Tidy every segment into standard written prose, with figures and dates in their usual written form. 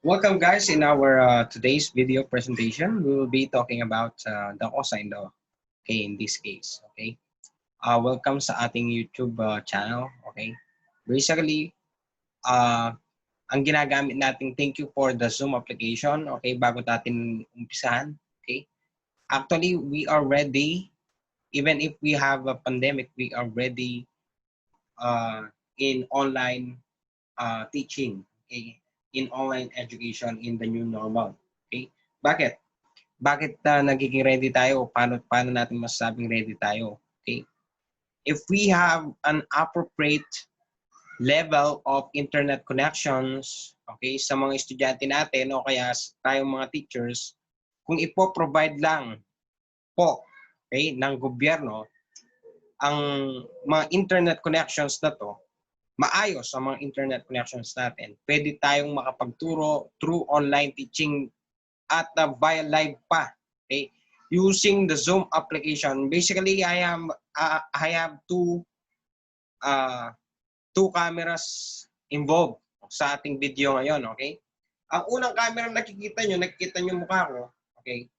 Welcome guys in our today's video presentation. We will be talking about the cosine law, okay, in this case, okay. Welcome sa ating YouTube channel, okay. Basically, ang ginagamit natin, thank you for the Zoom application, okay, bago natin umpisahan, okay. Actually, we are ready, even if we have a pandemic, we are ready in online teaching, okay, in online education in the new normal. Okay? Bakit? Bakit nagiging ready tayo? Paano natin masasabing ready tayo? Okay? If we have an appropriate level of internet connections, okay, sa mga estudyante natin o kaya tayong mga teachers, kung ipo-provide lang po, okay, ng gobyerno ang mga internet connections na to, maayos ang mga internet connections natin, pwede tayong makapagturo through online teaching at via live pa. Okay? Using the Zoom application. Basically, I have two cameras involved sa ating video ngayon. Okay? Ang unang camera nakikita nyo mukha ko. Okay?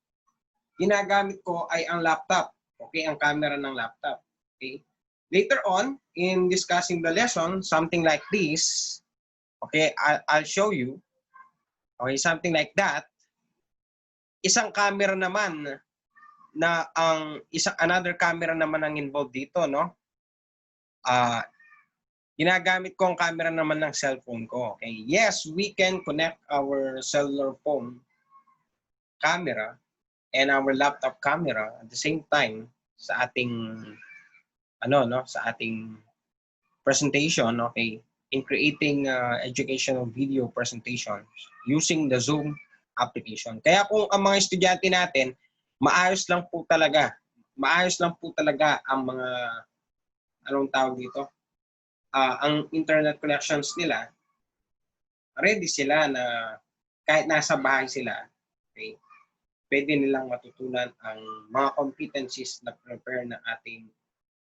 Ginagamit ko ay ang laptop. Okay? Ang camera ng laptop. Okay? Later on, in discussing the lesson, something like this, okay, I'll show you, okay, something like that. Isang camera naman na another camera naman ang involved dito, no? Ginagamit ko ang camera naman ng cellphone ko, okay? Yes, we can connect our cellular phone camera and our laptop camera at the same time sa ating sa ating presentation, okay, in creating educational video presentations using the Zoom application. Kaya kung ang mga estudyante natin, maayos lang po talaga ang mga, anong tawag dito, ang internet connections nila, ready sila na kahit nasa bahay sila, okay, pwede nilang matutunan ang mga competencies na prepare ng ating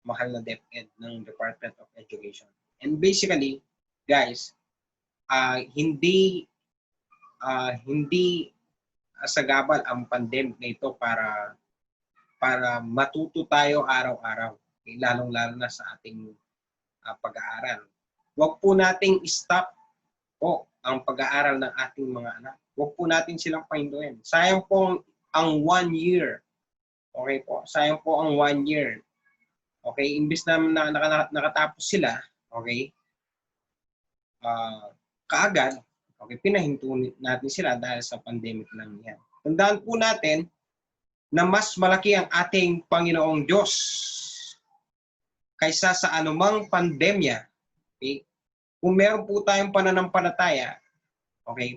mahal na DepEd ng Department of Education. And basically, guys, hindi sagabal ang pandemic na ito para matuto tayo araw-araw, okay? Lalong-lalo na sa ating pag-aaral. Huwag po nating stop po ang pag-aaral ng ating mga anak. Huwag po natin silang pahinduin. Sayang po ang 1 year. Okay po, sayang po ang 1 year. Okay, imbis na nakatapos sila, okay, kaagad, okay, pinahinto natin sila dahil sa pandemic lang yan. Tandaan po natin na mas malaki ang ating Panginoong Diyos kaysa sa anumang pandemya. Okay? Kung meron po tayong pananampalataya, okay,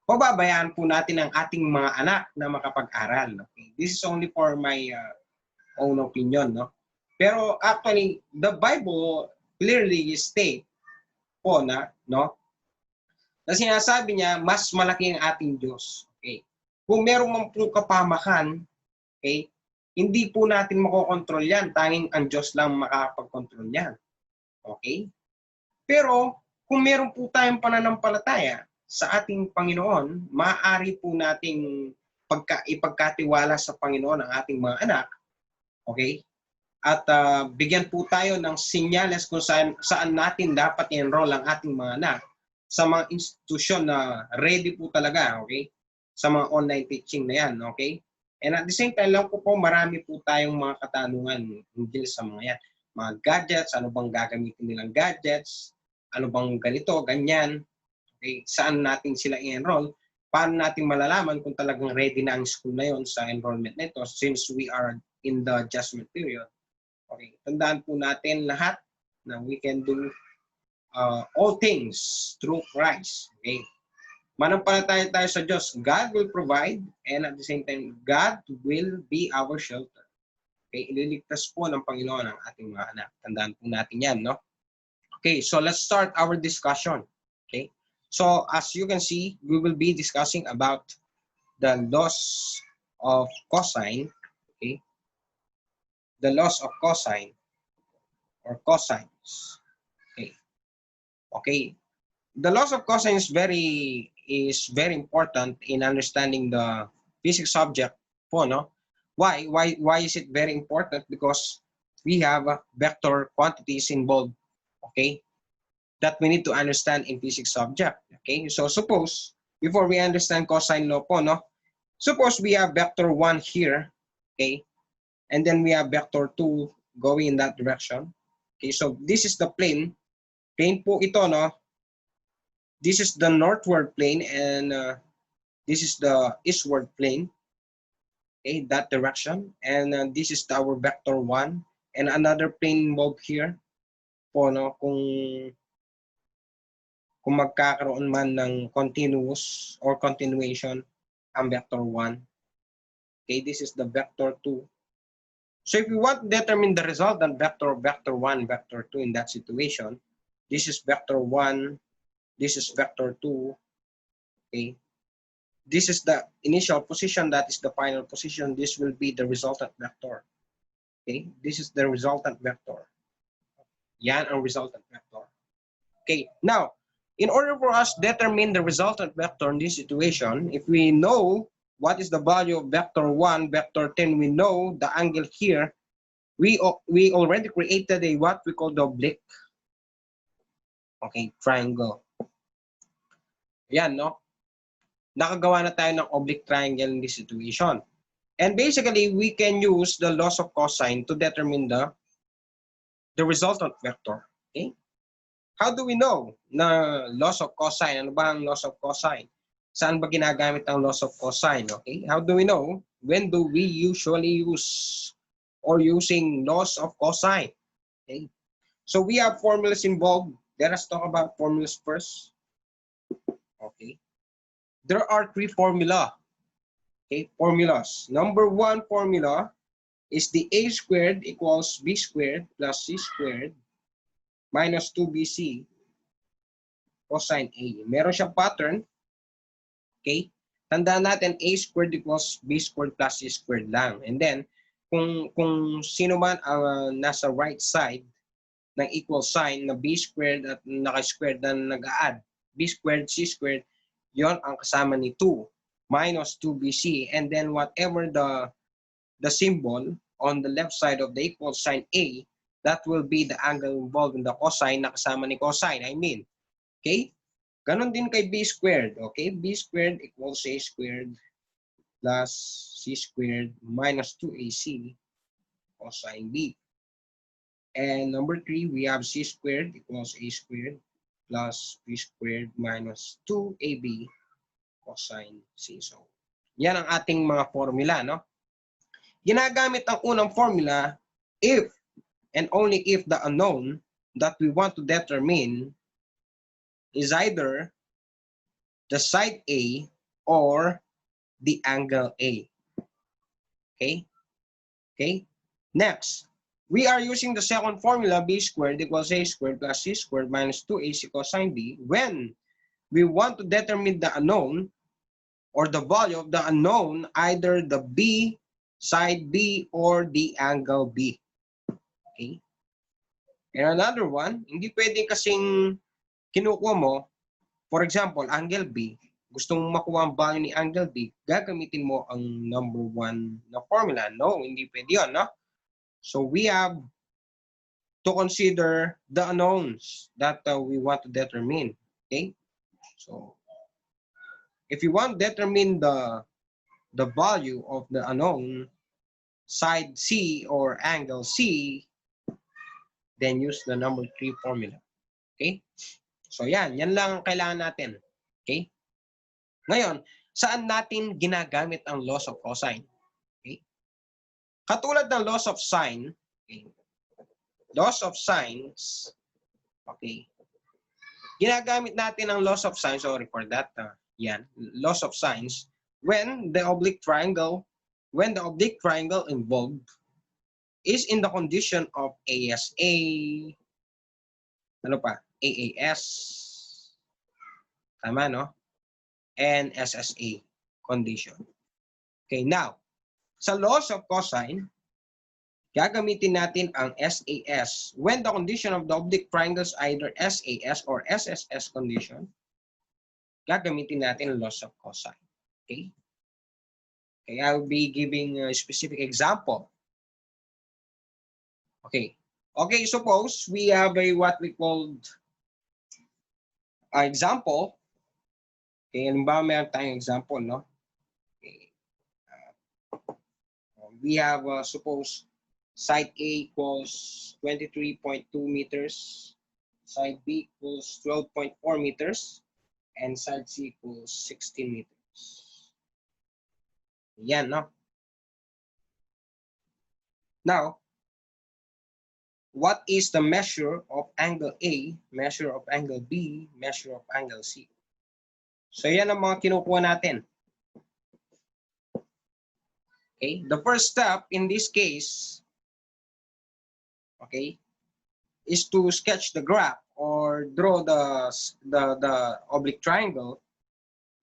pababayaan po natin ang ating mga anak na makapag-aral. Okay? This is only for my own opinion, no? Pero actually, the Bible clearly state po na, no, na sinasabi niya, mas malaki ang ating Diyos. Okay? Kung meron man pong kapamakan, okay, hindi po natin makokontrol yan. Tanging ang Diyos lang makakapag-control yan. Okay? Pero, kung meron po tayong pananampalataya sa ating Panginoon, maaari po nating ipagkatiwala sa Panginoon ang ating mga anak, okay? At bigyan po tayo ng sinyales kung saan natin dapat i-enroll ang ating mga anak sa mga institusyon na ready po talaga, okay? Sa mga online teaching na yan, okay? And at the same time lang po marami po tayong mga katanungan hinggil sa mga yan. Mga gadgets, ano bang gagamitin nilang gadgets, ano bang ganito, ganyan, okay? Saan natin sila i-enroll? Paano natin malalaman kung talagang ready na ang school na yon sa enrollment nito since we are in the adjustment period? Okay, tandaan po natin lahat na we can do all things through Christ. Okay? Manampalataya tayo sa Diyos. God will provide and at the same time, God will be our shelter. Okay, ililigtas po ng Panginoon ang ating mga anak. Tandaan po natin yan, no? Okay, so let's start our discussion. Okay? So as you can see, we will be discussing about the laws of cosine. Okay? The laws of cosine or cosines. Okay. Okay. The laws of cosine is very is very important in understanding the physics subject po, no? Why is it very important? Because we have vector quantities involved, okay, that we need to understand in physics subject, okay? So suppose, before we understand cosine law po, no? Suppose we have vector 1 here, okay? And then we have vector 2 going in that direction. Okay, so this is the plane. Plane po ito, no? This is the northward plane and this is the eastward plane. Okay, that direction. And this is our vector 1 and another plane involved here po, no? Kung magkakaroon man ng continuous or continuation ang vector 1. Okay, this is the vector 2. So if we want to determine the resultant vector of vector 1, vector 2 in that situation, this is vector 1, this is vector 2, okay? This is the initial position, that is the final position. This will be the resultant vector, okay? This is the resultant vector. Yan ang resultant vector. Okay, now, in order for us to determine the resultant vector in this situation, if we know what is the value of vector 1, vector 10, we know the angle here, we already created a what we call the oblique, okay, triangle. Yan, no? Nakagawa na tayo ng oblique triangle in this situation. And basically, we can use the laws of cosine to determine the resultant vector, okay? How do we know na laws of cosine? Ano ba ang laws of cosine? Saan ba ginagamit ang laws of cosine? Okay? How do we know? When do we usually use or using laws of cosine? Okay? So we have formulas involved. Let us talk about formulas first. Okay. There are 3 formula. Okay, formulas. Number 1 formula is the a squared equals b squared plus c squared minus 2bc cosine A. Meron siyang pattern. Okay? Tandaan natin a squared equals b squared plus c squared lang. And then, kung sino man ang nasa right side ng equal sign na b squared at naka-squared na nag-a-add, b squared, c squared, yon ang kasama ni 2 minus 2bc. And then, whatever the symbol on the left side of the equal sign A, that will be the angle involved in the cosine na kasama ni cosine, I mean. Okay? Ganon din kay b squared. Okay? b squared equals a squared plus c squared minus 2ac cosine b. And number 3, we have c squared equals a squared plus b squared minus 2ab cosine c. So, yan ang ating mga formula, no? Ginagamit ang unang formula if and only if the unknown that we want to determine is either the side A or the angle A. Okay? Okay? Next, we are using the second formula, b squared equals a squared plus c squared minus 2ac cosine b, when we want to determine the unknown or the value of the unknown, either the B, side B, or the angle B. Okay? And another one, hindi pwedeng kasing kinukuha mo, for example, angle B, gusto mong makuha ang value ni angle B, gagamitin mo ang number 1 na formula. No, hindi pwede yun, no? So we have to consider the unknowns that we want to determine. Okay? So, if you want to determine the value of the unknown, side C or angle C, then use the number 3 formula. Okay? So yan lang ang kailangan natin. Okay? Ngayon, saan natin ginagamit ang laws of cosine? Okay? Katulad ng laws of sine, okay? Laws of sines, okay? Ginagamit natin ang laws of sine, sorry for that, yan, laws of sines, when the oblique triangle involved is in the condition of ASA, ano pa? AAS, tama, no? And SSA condition. Okay, now, sa laws of cosine, gagamitin natin ang SAS when the condition of the oblique triangles either SAS or SSS condition. gagamitin natin ang laws of cosine. Okay? Okay, I'll be giving a specific example. Okay. Okay, suppose we have a what we called example. Okay, halimbawa meron tayong example, no? Okay. We have, suppose, side A equals 23.2 meters, side B equals 12.4 meters, and side C equals 16 meters. Yan, no? Now, what is the measure of angle A, measure of angle B, measure of angle C? So yan ang mga kinukuha natin. Okay, the first step in this case, okay, is to sketch the graph or draw the oblique triangle.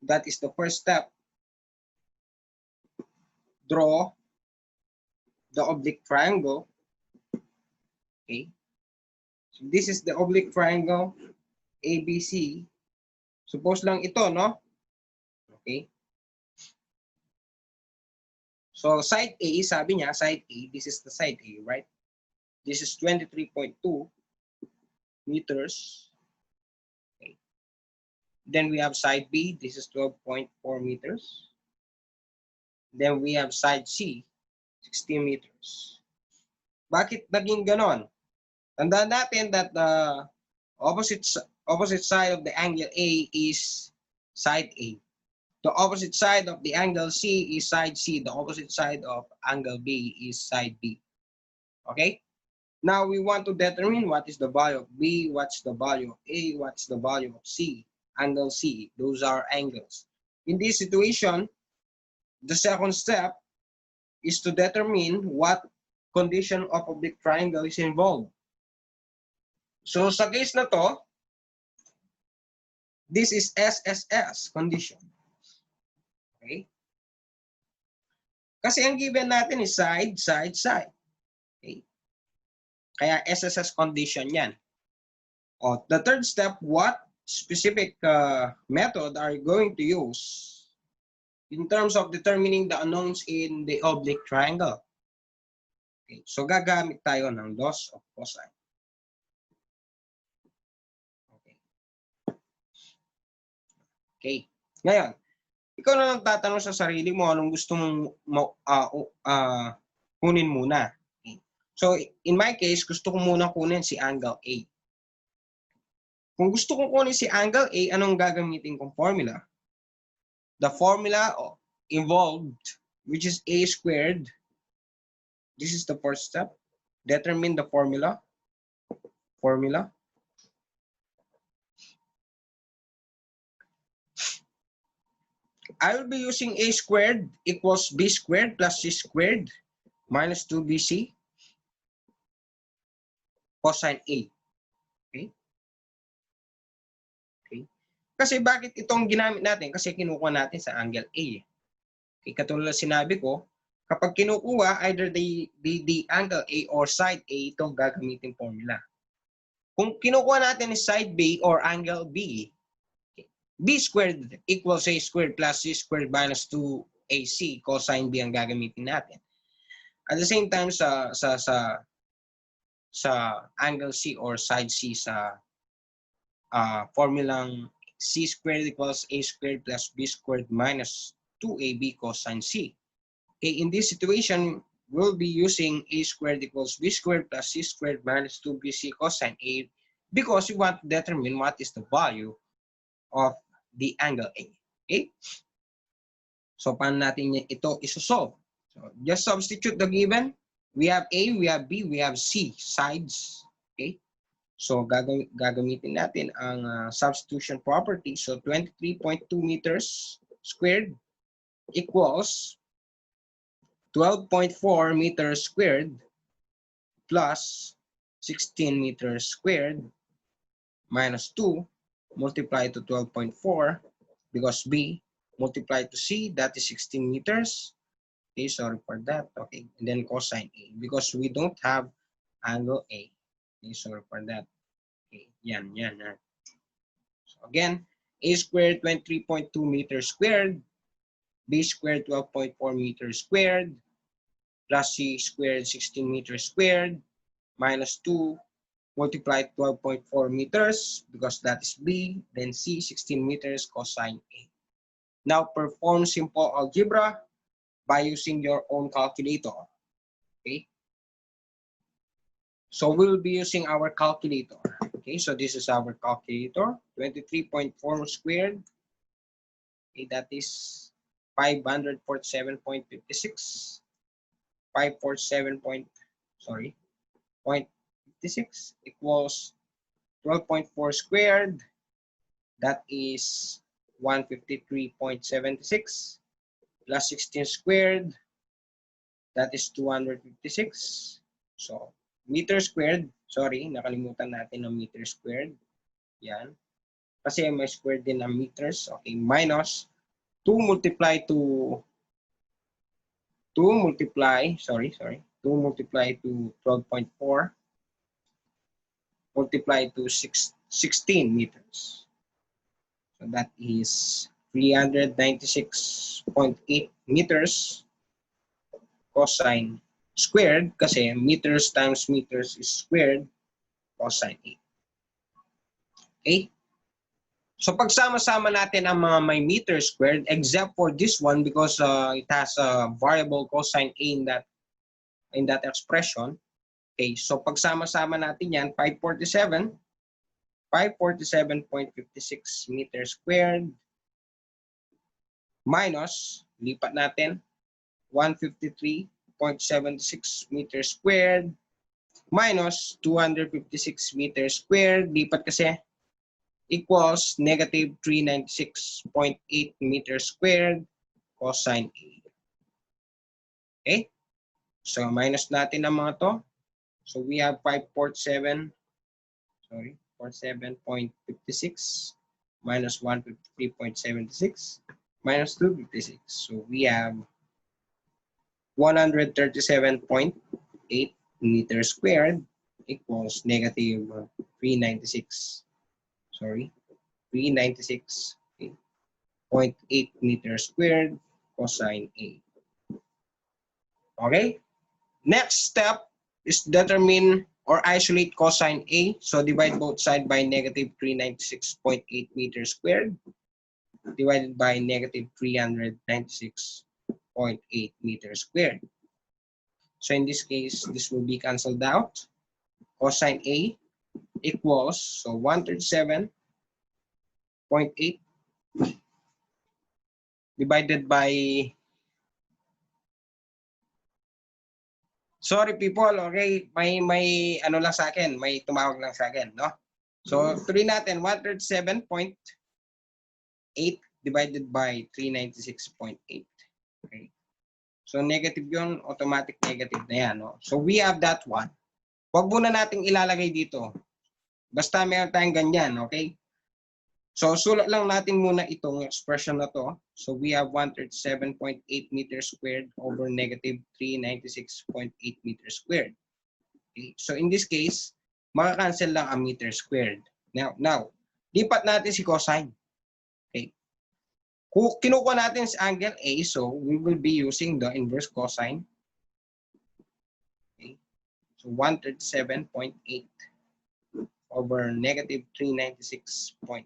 That is the first step. Draw the oblique triangle. Okay, so this is the oblique triangle ABC. Suppose lang ito, no? Okay. So side A, sabi niya, side A, this is the side A, right? This is 23.2 meters. Okay. Then we have side B, this is 12.4 meters. Then we have side C, 16 meters. Bakit naging ganon? Tandaan natin that the opposite side of the angle A is side A. The opposite side of the angle C is side C. The opposite side of angle B is side B. Okay? Now we want to determine what is the value of B, what's the value of A, what's the value of C, angle C. Those are angles. In this situation, the second step is to determine what condition of oblique triangle is involved. So sa case na to, this is SSS condition. Okay? Kasi ang given natin is side, side, side. Okay? Kaya SSS condition yan. O, the third step, what specific method are you going to use in terms of determining the unknowns in the oblique triangle? Okay, so gagamit tayo ng laws of cosine. Okay. Okay. Ngayon, ikaw na lang tatanong sa sarili mo anong gusto mong kunin muna. Okay. So, in my case, gusto ko muna kunin si angle A. Kung gusto kong kunin si angle A, anong gagamitin kong formula? The formula involved, which is A squared. This is the first step. Determine the formula. I will be using A squared equals B squared plus C squared minus 2BC cosine A. Okay? Okay? Kasi bakit itong ginamit natin? Kasi kinukuha natin sa angle A. Okay? Katulad sinabi ko, kapag kinukuha either the angle A or side A, itong gagamitin formula. Kung kinukuha natin is side B or angle B, B squared equals A squared plus C squared minus 2AC cosine B ang gagamitin natin. At the same time sa angle C or side C sa formulang C squared equals A squared plus B squared minus 2AB cosine C. Okay, in this situation, we'll be using A squared equals B squared plus C squared minus 2BC cosine A because we want to determine what is the value of the angle A. Okay? So, paano natin ito isosolve? So, just substitute the given. We have A, we have B, we have C sides. Okay? So, gagamitin natin ang substitution property. So, 23.2 meters squared equals 12.4 meters squared plus 16 meters squared minus 2 multiplied to 12.4 because B multiplied to C, that is 16 meters. Okay, sorry for that. Okay, and then cosine A because we don't have angle A. Okay, sorry for that. Okay, yan. So again, A squared 23.2 meters squared, B squared 12.4 meters squared, plus C squared 16 meters squared, minus 2 multiply 12.4 meters because that is B, then C 16 meters cosine A. Now perform simple algebra by using your own calculator. Okay? So we'll be using our calculator. Okay, so this is our calculator. 23.4 squared. Okay, that is 547.56. 547 point, sorry, 0.56 equals 12.4 squared. That is 153.76 plus 16 squared. That is 256. So meter squared, sorry, nakalimutan natin ng meter squared. Yan. Kasi may squared din ng meters. Okay, minus 2 multiply to 2 multiply to 12.4 multiply to 16 meters. So that is 396.8 meters cosine squared kasi meters times meters is squared cosine 8. Okay? So pagsama-sama natin ang mga may meter squared except for this one because it has a variable cosine A in that expression. Okay, so pagsama-sama natin yan, 547.56 meters squared minus, lipat natin, 153.76 meters squared minus 256 meters squared, lipat kasi, equals negative 396.8 meters squared cosine A. Okay? So, minus natin ang mga to. So, we have 47.56 minus 153.76 minus 256. So, we have 137.8 meters squared equals negative 396. 396.8 meters squared cosine A. Okay? Next step is determine or isolate cosine A. So divide both sides by negative 396.8 meters squared divided by negative 396.8 meters squared. So in this case, this will be cancelled out. Cosine A equals, so 137.8 divided by, sorry people, okay, may ano lang sa akin, may tumawag lang sa akin, no? So tuloy natin, 137.8 divided by 396.8. Okay. So negative yun, automatic negative na yan, no? So we have that one. Huwag muna nating ilalagay dito. Basta meron tayong ganyan, okay? So, sulat lang natin muna itong expression na to. So, we have 137.8 meters squared over negative 396.8 meters squared. Okay? So, in this case, makakancel lang ang meter squared. Now, lipat natin si cosine. Okay? Kung kinukuha natin si angle A, so we will be using the inverse cosine. Okay? So, 137.8 over negative 396.8.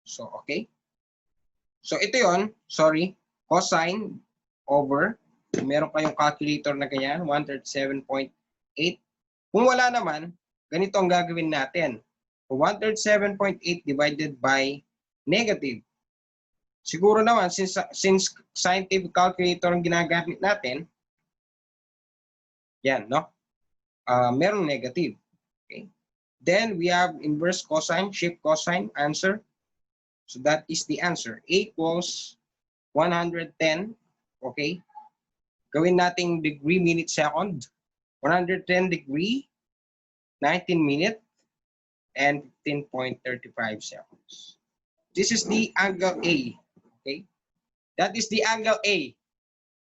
So, okay. So, ito yon, sorry, cosine over, meron kayong calculator na ganyan, 137.8. Kung wala naman, ganito ang gagawin natin. 137.8 divided by negative. Siguro naman, since scientific calculator ang ginagamit natin, yan, no? Meron negative. Okay. Then we have inverse cosine, shift cosine, answer. So that is the answer. A equals 110. Okay. Gawin nating degree, minute, second. 110 degree, 19 minute, and 15.35 seconds. This is the angle A. Okay. That is the angle A.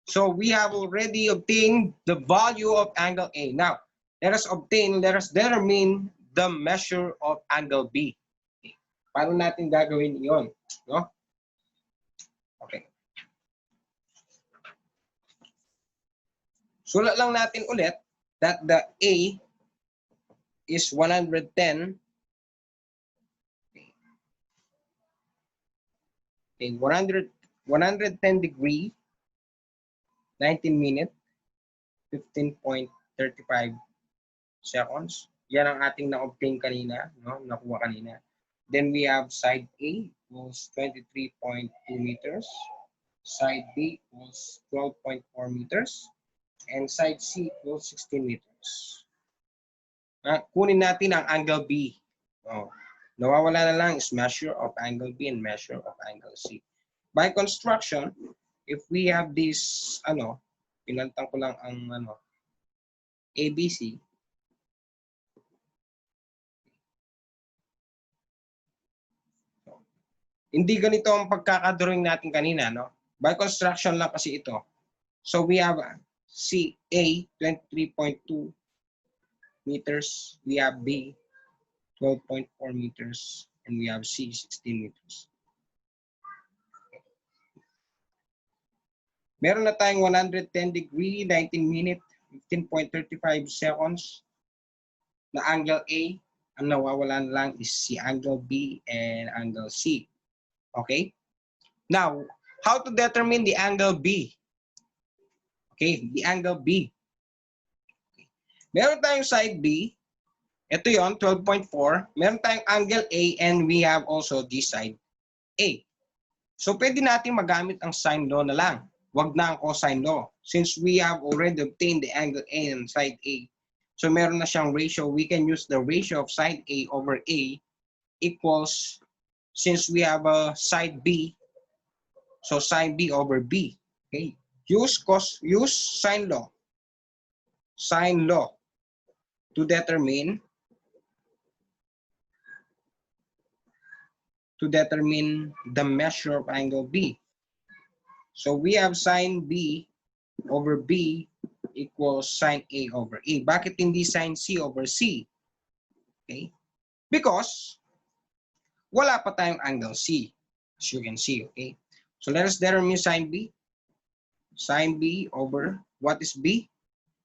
So we have already obtained the value of angle A. Now, let us determine the measure of angle B. Paano natin gagawin iyon? No? Okay. Sulat lang natin ulit that the A is 110. Okay, 110 degree, 19 minute, 15.35 seconds. Yan ang ating na-obtain kanina, no? Nakuha kanina. Then we have side A equals 23.2 meters. Side B equals 12.4 meters. And side C equals 16 meters. Kunin natin ang angle B. Oh, nawawala na lang is measure of angle B and measure of angle C. By construction, if we have this, pinantang ko lang ang ABC. So, hindi ganito ang pagkakadrawing natin kanina, no? By construction lang kasi ito. So we have CA 23.2 meters, we have B 12.4 meters, and we have C 16 meters. Meron na tayong 110 degree, 19 minute, 15.35 seconds na angle A. Ang nawawalan lang is si angle B and angle C. Okay? Now, how to determine the angle B? Okay, the angle B. Meron tayong side B. Ito yon 12.4. Meron tayong angle A and we have also this side A. So, pwede natin magamit ang sine law na lang. Wag na ang cosine law. Since we have already obtained the angle A and side A, so meron na siyang ratio. We can use the ratio of side A over A equals, since we have a side B, so sine B over B. Okay. Use sine law. Sine law to determine the measure of angle B. So we have sine B over B equals sine A over A. Bakit hindi sine C over C? Okay? Because wala pa tayong angle C, as you can see. Okay? So let us determine sine B. Sine B over, what is B?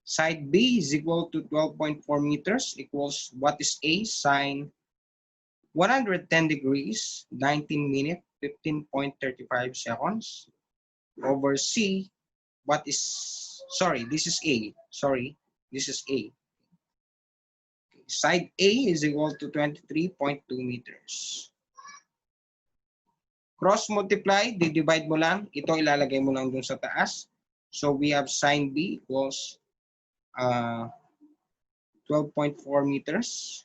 Side B is equal to 12.4 meters equals, what is A? Sine 110 degrees, 19 minute, 15.35 seconds over C, what is, sorry, this is A. Sorry, this is A. Side A is equal to 23.2 meters. Cross multiply, divide mo lang. Ito ilalagay mo lang dun sa taas. So we have sine B equals 12.4 meters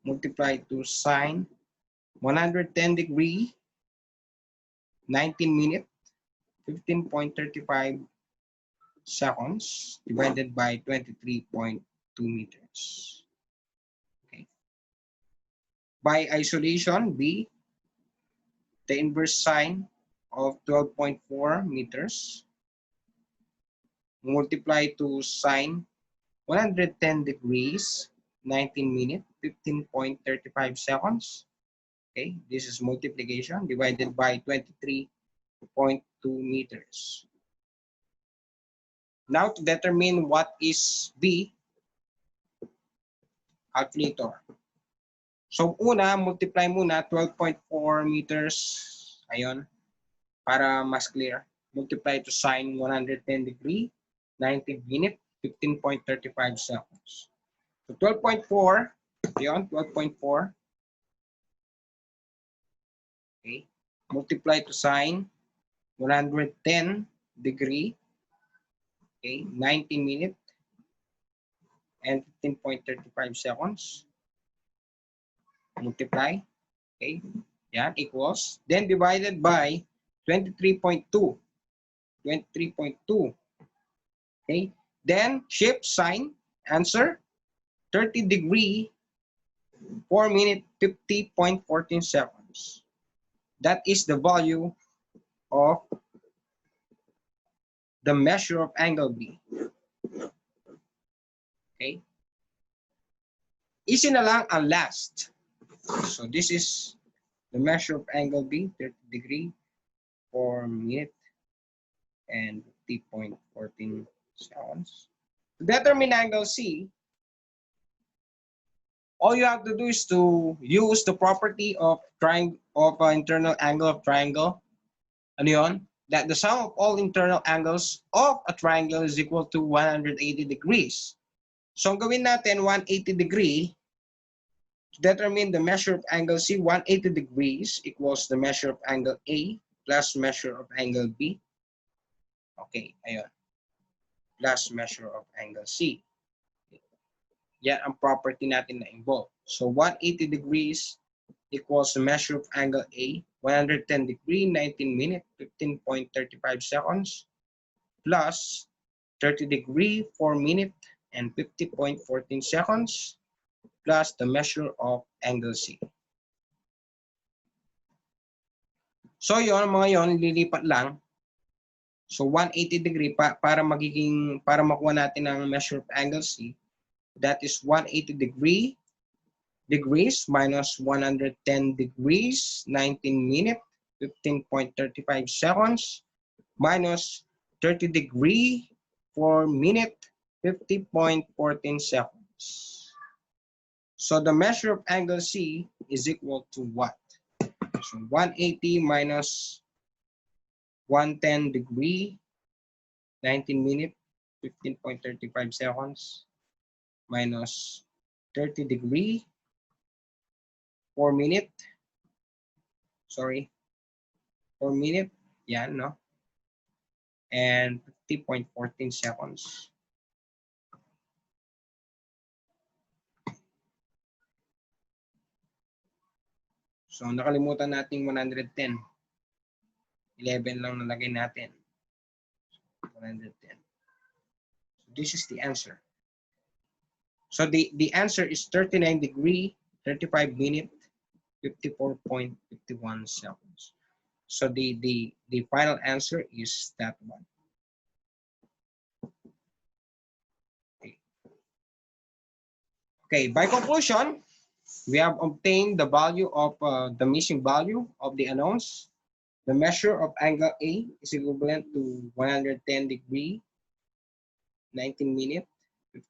multiplied to sine 110 degree, 19 minute, 15.35 seconds divided by 23.2 meters. Okay. By isolation, B, the inverse sine of 12.4 meters multiplied to sine 110 degrees, 19 minute, 15.35 seconds. Okay, this is multiplication divided by 23.2 meters. Now to determine what is B, calculator. So una, multiply muna 12.4 meters. Ayun, para mas clear. Multiply to sine 110 degree, 19 minute, 15.35 seconds. So 12.4, ayun, 12.4. Okay, multiply to sine 110 degree, okay, 19 minute, and 15.35 seconds. Multiply, okay, yan, equals, then divided by 23.2, 23.2, okay, then shift sign, answer, 30 degree, 4 minute, 50.14 seconds. That is the value of the measure of angle B. Okay, easy na lang ang last. So this is The measure of angle B, 30 degree, 4 minute, and 50.14 seconds. To determine angle C, all you have to do is to use the property of internal angle of triangle. Ano yun? That the sum of all internal angles of a triangle is equal to 180 degrees. So, ang gawin natin, 180 degree, to determine the measure of angle C, 180 degrees equals the measure of angle A plus measure of angle B. Okay, ayun. Plus measure of angle C. Yan ang property natin na involved. So, 180 degrees equals the measure of angle A, 110 degree, 19 minutes, 15.35 seconds, plus 30 degree, 4 minutes, and 50.14 seconds, plus the measure of angle C. So, yun, mga yon lilipat lang. So, 180 degree para makuha natin ang measure of angle C. That is 180 degrees minus 110 degrees, 19 minutes, 15.35 seconds, minus 30 degree, 4 minutes, 50.14 seconds. So the measure of angle C is equal to what? So 180 minus 110 degree, 19 minutes, 15.35 seconds, minus 30 degree, 4 minute, 4 minute, yan, no? And 50.14 seconds. So, nakalimutan natin 110. 11 lang nalagay natin. 110. So, this is the answer. So, the answer is 39 degree, 35 minute, 54.51 seconds. So, the final answer is that one. Okay, by conclusion, we have obtained the value of the missing value of the unknowns. The measure of angle A is equivalent to 110 degree, 19 minutes,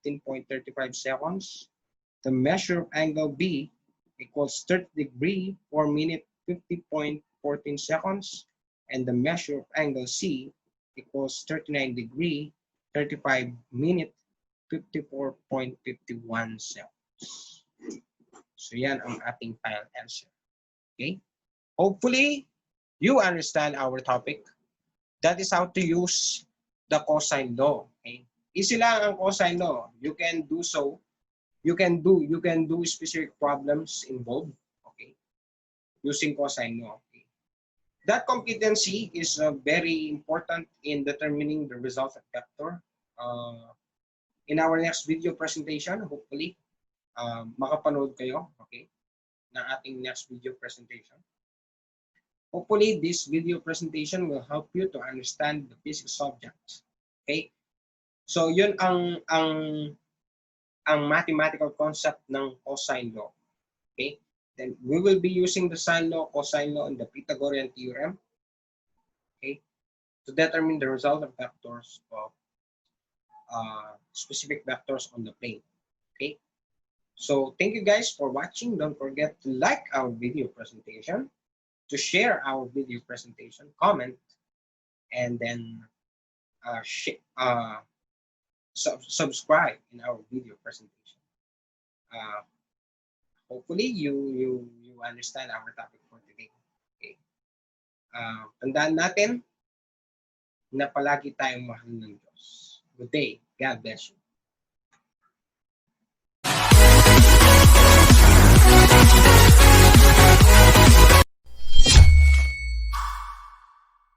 15.35 seconds. The measure of angle B equals 30 degree, 4 minutes, 50.14 seconds. And the measure of angle C equals 39 degree, 35 minutes, 54.51 seconds. So yan ang ating final answer. Okay? Hopefully, you understand our topic. That is how to use the cosine law. Okay? Easy lang ang cosine law. You can do so. You can do specific problems involved. Okay? Using cosine law. Okay? That competency is very important in determining the resultant vector. In our next video presentation, hopefully, makapanood kayo, okay, ng ating next video presentation. Hopefully, this video presentation will help you to understand the physics subjects. Okay? So, yun ang mathematical concept ng cosine law. Okay? Then, we will be using the sine law, cosine law, and the Pythagorean theorem. Okay? To determine the resultant vectors of specific vectors on the plane. Okay? So, thank you guys for watching. Don't forget to like our video presentation, to share our video presentation, comment, and then subscribe in our video presentation. Hopefully, you understand our topic for today. Okay. Tandaan natin na palagi tayong mahal ng Diyos. Good day. God bless you.